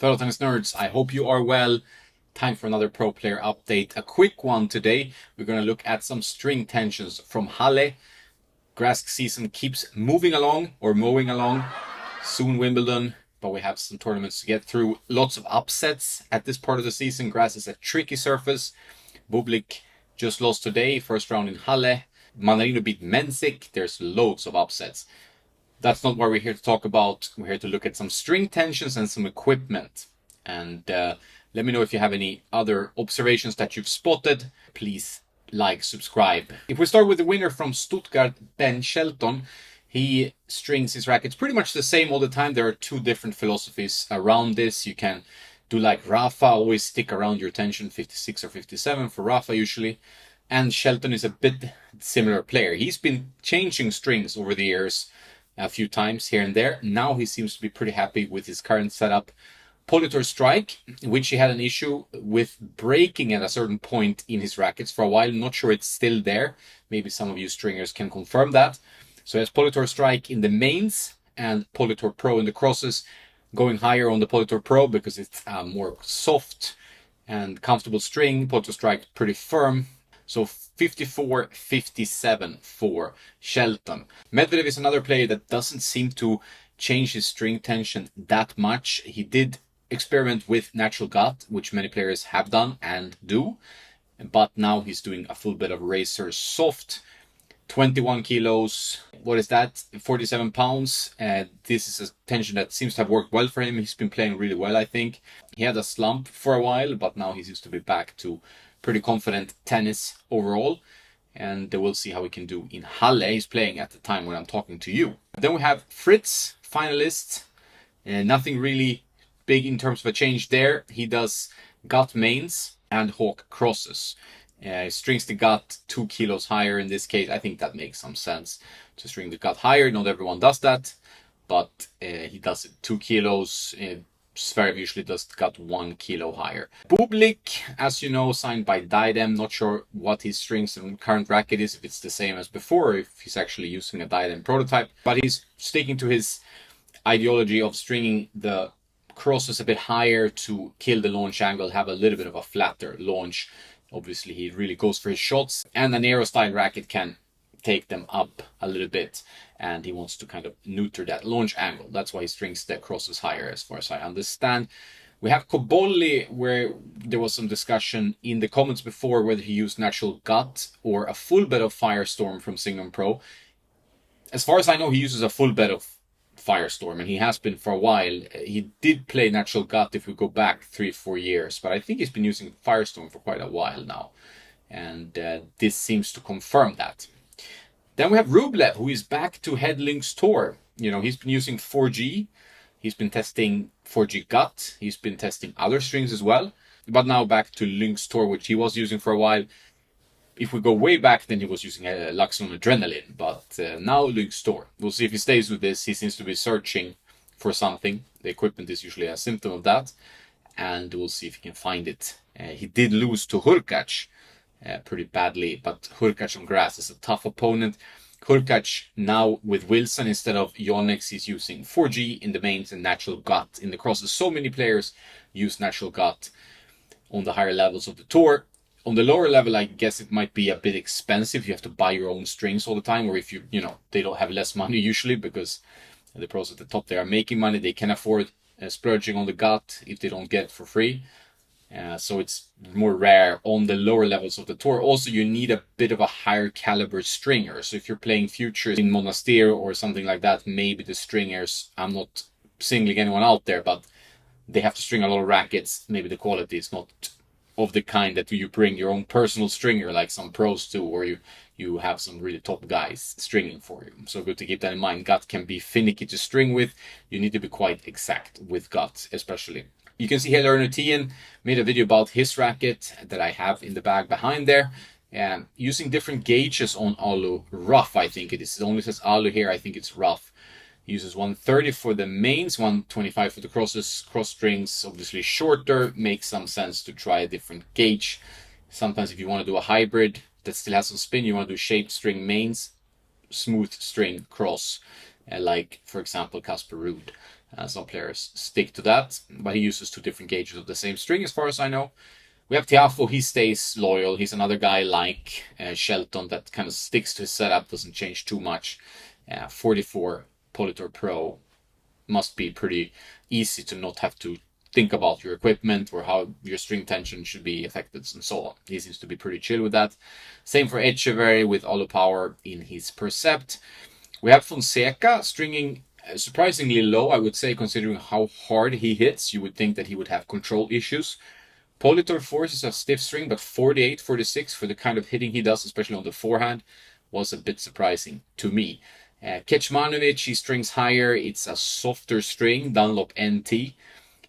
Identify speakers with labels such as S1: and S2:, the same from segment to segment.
S1: Fellow tennis nerds, I hope you are well. Time for another Pro Player update. A quick one today. We're going to look at some string tensions from Halle. Grass season keeps moving along or mowing along. Soon Wimbledon, but we have some tournaments to get through. Lots of upsets at this part of the season. Grass is a tricky surface. Bublik just lost today, first round in Halle. Manarino beat Mensik. There's loads of upsets. That's not what we're here to talk about. We're here to look at some string tensions and some equipment. And let me know if you have any other observations that you've spotted. Please like, subscribe. If we start with the winner from Stuttgart, Shelton, he strings his rackets pretty much the same all the time. There are two different philosophies around this. You can do like Rafa, always stick around your tension, 56 or 57 for Rafa usually. And Shelton is a bit similar player. He's been changing strings over the years a few times here and there. Now he seems to be pretty happy with his current setup. Polytor strike, which he had an issue with breaking at a certain point in his rackets for a while. I'm not sure it's still there. Maybe some of you stringers can confirm that. So he has Polytor strike in the mains and Polytor Pro in the crosses, going higher on the Polytor Pro because it's a more soft and comfortable string. Polytor strike pretty firm. So 54-57 for Shelton. Medvedev is another player that doesn't seem to change his string tension that much. He did experiment with natural gut, which many players have done and do. But now he's doing a full bit of razor soft. 21 kilos. What is that? 47 pounds. This is a tension that seems to have worked well for him. He's been playing really well, I think. He had a slump for a while, but now he seems to be back to pretty confident tennis overall, and we'll see how he can do in Halle. He's playing at the time when I'm talking to you. Then we have Fritz, finalist. Nothing really big in terms of a change there. He does gut mains and hawk crosses. He strings the gut 2 kilos higher in this case. I think that makes some sense to string the gut higher. Not everyone does that, but he does it 2 kilos. Zverev usually does got 1 kilo higher. Bublik, as you know, signed by Diadem. Not sure what his strings and current racket is, if it's the same as before, or if he's actually using a Diadem prototype. But he's sticking to his ideology of stringing the crosses a bit higher to kill the launch angle, have a little bit of a flatter launch. Obviously, he really goes for his shots. And an aero style racket can take them up a little bit, and he wants to kind of neuter that launch angle. That's why he strings the crosses higher, as far as I understand. We have Kobi, where there was some discussion in the comments before whether he used natural gut or a full bed of Firestorm from Single Pro. As far as I know, he uses a full bed of Firestorm, and he has been for a while. He did play natural gut if we go back 3-4 years, but I think he's been using Firestorm for quite a while now, and this seems to confirm that. Then we have Rublev, who is back to Head Lynx Tour. You know, he's been using 4G. He's been testing 4G Gut. He's been testing other strings as well. But now back to Lynx Tour, which he was using for a while. If we go way back, then he was using Luxon Adrenaline. But now Lynx Tour. We'll see if he stays with this. He seems to be searching for something. The equipment is usually a symptom of that. And we'll see if he can find it. He did lose to Hurkacz pretty badly, but Hurkacz on grass is a tough opponent. Hurkacz now with Wilson instead of Yonex, he's using 4G in the mains and natural gut in the crosses. So many players use natural gut on the higher levels of the tour. On the lower level, I guess it might be a bit expensive. You have to buy your own strings all the time, or if you know, they don't have less money usually because the pros at the top, they are making money. They can afford splurging on the gut if they don't get it for free. So it's more rare on the lower levels of the tour. Also, you need a bit of a higher caliber stringer. So if you're playing futures in Monastir or something like that, maybe the stringers, I'm not singling anyone out there, but they have to string a lot of rackets. Maybe the quality is not of the kind that you bring your own personal stringer like some pros do, or you have some really top guys stringing for you. So good to keep that in mind. Gut can be finicky to string with. You need to be quite exact with gut, especially. You can see here Lerner Tien made a video about his racket that I have in the bag behind there. Using different gauges on Alu rough, I think it is. It only says Alu here. I think it's rough. He uses 130 for the mains, 125 for the crosses. Cross strings, obviously shorter. Makes some sense to try a different gauge. Sometimes if you want to do a hybrid that still has some spin, you want to do shaped string mains, smooth string cross, like, for example, Casper Ruud. Some players stick to that, but he uses 2 different gauges of the same string, as far as I know. We have Tiafoe, he stays loyal. He's another guy like Shelton that kind of sticks to his setup, doesn't change too much. 44 Polytour Pro must be pretty easy to not have to think about your equipment or how your string tension should be affected and so on. He seems to be pretty chill with that. Same for Echeverry with all the power in his Percept. We have Fonseca stringing surprisingly low, I would say, considering how hard he hits. You would think that he would have control issues. Polytour forces a stiff string, but 48, 46 for the kind of hitting he does, especially on the forehand, was a bit surprising to me. Kecmanovic, he strings higher. It's a softer string, Dunlop NT.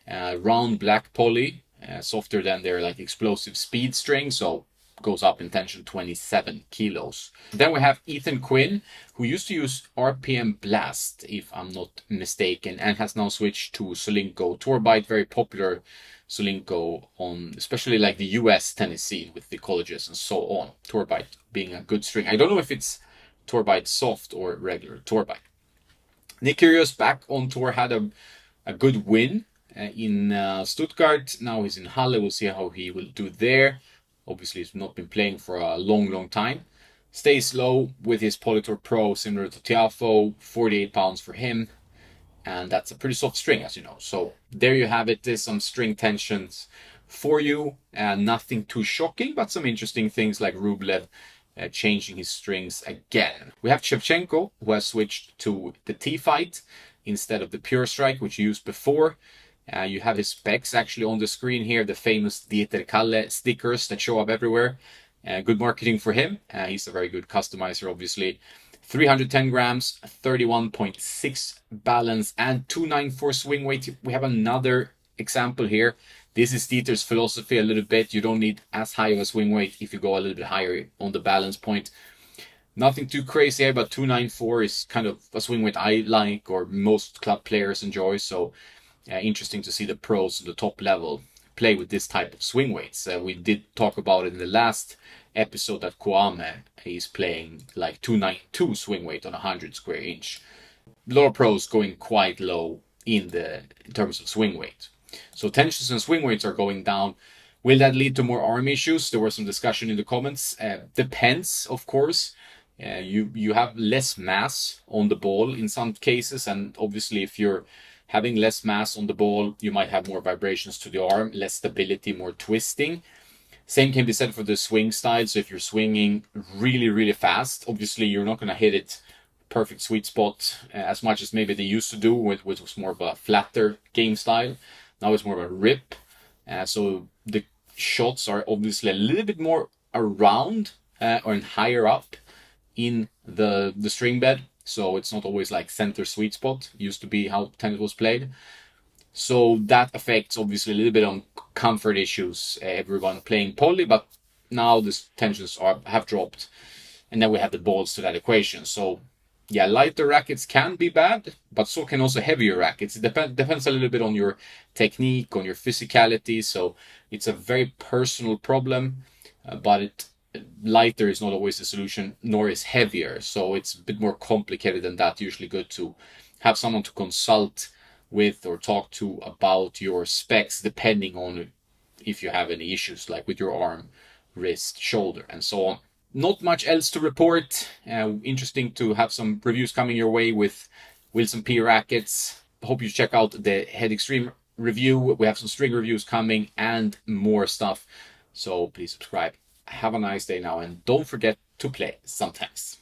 S1: Round black poly, softer than their like explosive speed string, so goes up in tension 27 kilos. Then we have Ethan Quinn, who used to use RPM Blast, if I'm not mistaken, and has now switched to Solinco Tourbite, very popular Solinco on especially like the US tennis scene with the colleges and so on. Tourbite being a good string. I don't know if it's Tourbite soft or regular Tourbite. Nick Kyrgios back on tour, had a good win in Stuttgart. Now he's in Halle. We'll see how he will do there. Obviously, he's not been playing for a long time. Stays low with his Polytour Pro, similar to Tiafoe, 48 pounds for him. And that's a pretty soft string, as you know. So there you have it. There's some string tensions for you. Nothing too shocking, but some interesting things like Rublev changing his strings again. We have Shevchenko, who has switched to the T-Fight instead of the Pure Strike, which he used before. You have his specs actually on the screen here, the famous Dieter Kalle stickers that show up everywhere. Good marketing for him. He's a very good customizer, obviously. 310 grams, 31.6 balance, and 294 swing weight. We have another example here. This is Dieter's philosophy a little bit. You don't need as high of a swing weight if you go a little bit higher on the balance point. Nothing too crazy here, but 294 is kind of a swing weight I like, or most club players enjoy. So interesting to see the pros at the top level play with this type of swing weights. We did talk about it in the last episode that Kwame is playing like 292 swing weight on 100 square inch. A lot of pros going quite low in terms of swing weight. So tensions and swing weights are going down. Will that lead to more arm issues? There was some discussion in the comments. Depends, of course. You have less mass on the ball in some cases, and obviously if you're having less mass on the ball, you might have more vibrations to the arm, less stability, more twisting. Same can be said for the swing style. So if you're swinging really fast, obviously you're not going to hit it perfect sweet spot as much as maybe they used to do, which was more of a flatter game style. Now it's more of a rip. So the shots are obviously a little bit more around or higher up in the string bed. So it's not always like center sweet spot. Used to be how tennis was played. So that affects obviously a little bit on comfort issues. Everyone playing poly, but now the tensions have dropped. And then we have the balls to that equation. So yeah, lighter rackets can be bad, but so can also heavier rackets. It depends a little bit on your technique, on your physicality. So it's a very personal problem, but lighter is not always the solution, nor is heavier. So it's a bit more complicated than that. Usually good to have someone to consult with or talk to about your specs, depending on if you have any issues like with your arm, wrist, shoulder, and so on. Not much else to report. Interesting to have some reviews coming your way with Wilson P rackets. Hope you check out the Head Extreme review. We have some string reviews coming and more stuff. So please subscribe. Have a nice day now, and don't forget to play sometimes.